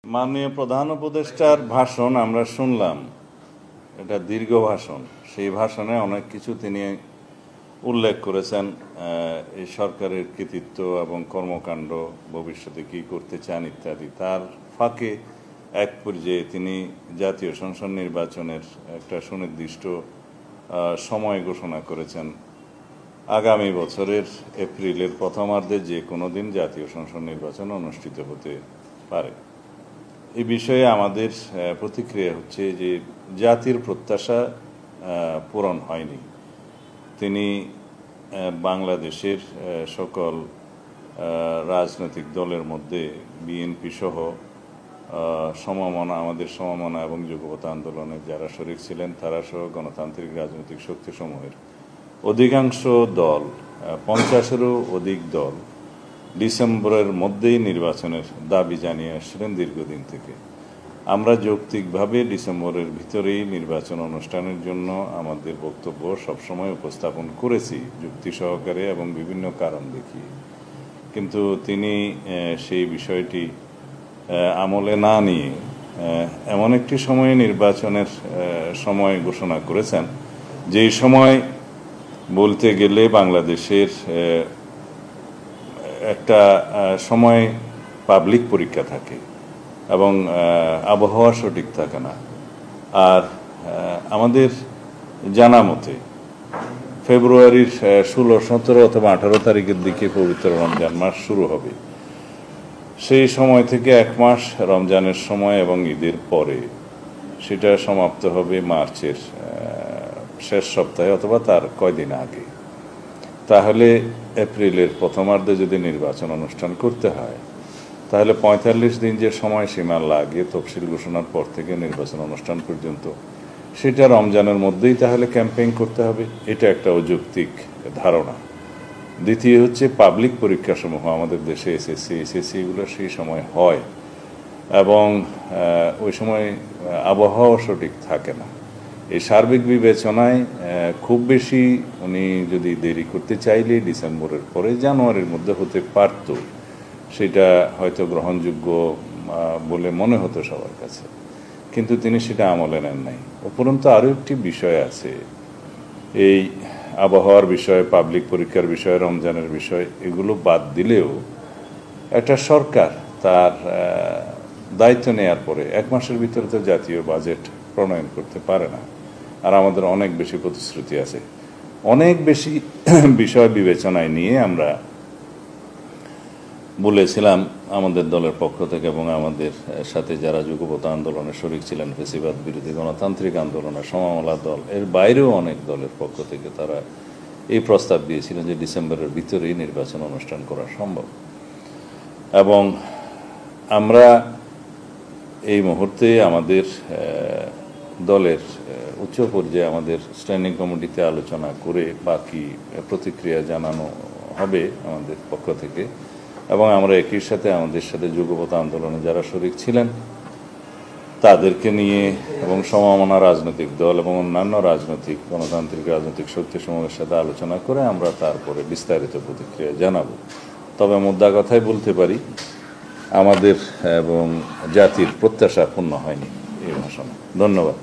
মাননীয় প্রধান উপদেষ্টার ভাষণ আমরা শুনলাম। এটা দীর্ঘ ভাষণ। সেই ভাষণে অনেক কিছু তিনি উল্লেখ করেছেন, এই সরকারের কৃতিত্ব এবং কর্মকাণ্ড, ভবিষ্যতে কী করতে চান ইত্যাদি। তার ফাঁকে এক পর্যায়ে তিনি জাতীয় সংসদ নির্বাচনের একটা সুনির্দিষ্ট সময় ঘোষণা করেছেন। আগামী বছরের এপ্রিলের প্রথমার্ধে যে কোনো দিন জাতীয় সংসদ নির্বাচন অনুষ্ঠিত হতে পারে। এই বিষয়ে আমাদের প্রতিক্রিয়া হচ্ছে যে জাতির প্রত্যাশা পূরণ হয়নি। তিনি বাংলাদেশের সকল রাজনৈতিক দলের মধ্যে বিএনপি সহ আমাদের সমমনা এবং যুগপৎ আন্দোলনে যারা শরিক ছিলেন তারা সহ গণতান্ত্রিক রাজনৈতিক শক্তিসমূহের অধিকাংশ দল, 50-এরও অধিক দল ডিসেম্বরের মধ্যেই নির্বাচনের দাবি জানিয়ে আসছিলেন দীর্ঘদিন থেকে। আমরা যৌক্তিকভাবে ডিসেম্বরের ভিতরেই নির্বাচন অনুষ্ঠানের জন্য আমাদের বক্তব্য সবসময় উপস্থাপন করেছি, যুক্তি সহকারে এবং বিভিন্ন কারণ দেখিয়ে। কিন্তু তিনি সেই বিষয়টি আমলে না নিয়ে এমন একটি সময়ে নির্বাচনের সময় ঘোষণা করেছেন, যেই সময় বলতে গেলে বাংলাদেশের একটা সময় পাবলিক পরীক্ষা থাকে এবং আবহাওয়া সঠিক থাকে না। আর আমাদের জানা মতে ফেব্রুয়ারির 16, 17 অথবা 18 তারিখের দিকে পবিত্র রমজান মাস শুরু হবে। সেই সময় থেকে এক মাস রমজানের সময় এবং ঈদের পরে সেটা সমাপ্ত হবে মার্চের শেষ সপ্তাহে অথবা তার কয়দিন আগে। তাহলে এপ্রিলের প্রথমার্ধে যদি নির্বাচন অনুষ্ঠান করতে হয়, তাহলে 45 দিন যে সময়সীমা লাগে তফসিল ঘোষণার পর থেকে নির্বাচন অনুষ্ঠান পর্যন্ত, সেটা রমজানের মধ্যেই তাহলে ক্যাম্পেইন করতে হবে। এটা একটা অযৌক্তিক ধারণা। দ্বিতীয় হচ্ছে পাবলিক পরীক্ষাসমূহ আমাদের দেশে এসএসসি এগুলো সেই সময় হয় এবং ওই সময় আবহাওয়া সঠিক থাকে না। এই সার্বিক বিবেচনায় খুব বেশি উনি যদি দেরি করতে চাইলে ডিসেম্বরের পরে জানুয়ারির মধ্যে হতে পারত, সেটা হয়তো গ্রহণযোগ্য বলে মনে হতো সবার কাছে। কিন্তু তিনি সেটা আমলে নেন নাই। উপরন্তু আরও একটি বিষয় আছে, এই আবহাওয়ার বিষয়, পাবলিক পরীক্ষার বিষয়, রমজানের বিষয়, এগুলো বাদ দিলেও একটা সরকার তার দায়িত্ব নেওয়ার পরে 1 মাসের ভিতরে তো জাতীয় বাজেট প্রণয়ন করতে পারে না। আর আমাদের অনেক বেশি প্রতিশ্রুতি আছে। অনেক বেশি বিষয় বিবেচনায় নিয়ে আমরা বলেছিলাম আমাদের দলের পক্ষ থেকে এবং আমাদের সাথে যারা যুগপৎ আন্দোলনে শরিক ছিলেন, ফ্যাসিবাদ বিরোধী গণতান্ত্রিক আন্দোলনের সমমনা দল, এর বাইরেও অনেক দলের পক্ষ থেকে তারা এই প্রস্তাব দিয়েছিলেন যে ডিসেম্বরের ভিতরেই নির্বাচন অনুষ্ঠান করা সম্ভব। এবং আমরা এই মুহূর্তে আমাদের দলের উচ্চ পর্যায়ে আমাদের স্ট্যান্ডিং কমিটিতে আলোচনা করে বাকি প্রতিক্রিয়া জানানো হবে আমাদের পক্ষ থেকে। এবং আমরা একই সাথে আমাদের সাথে যুগপৎ আন্দোলনে যারা শরিক ছিলেন তাদেরকে নিয়ে এবং সমমনা রাজনৈতিক দল এবং অন্যান্য রাজনৈতিক গণতান্ত্রিক রাজনৈতিক শক্তিসমূহের সাথে আলোচনা করে আমরা তারপরে বিস্তারিত প্রতিক্রিয়া জানাবো। তবে মুদ্রা কথাই বলতে পারি, আমাদের এবং জাতির প্রত্যাশা পূর্ণ হয়নি এই ভাষণে। ধন্যবাদ।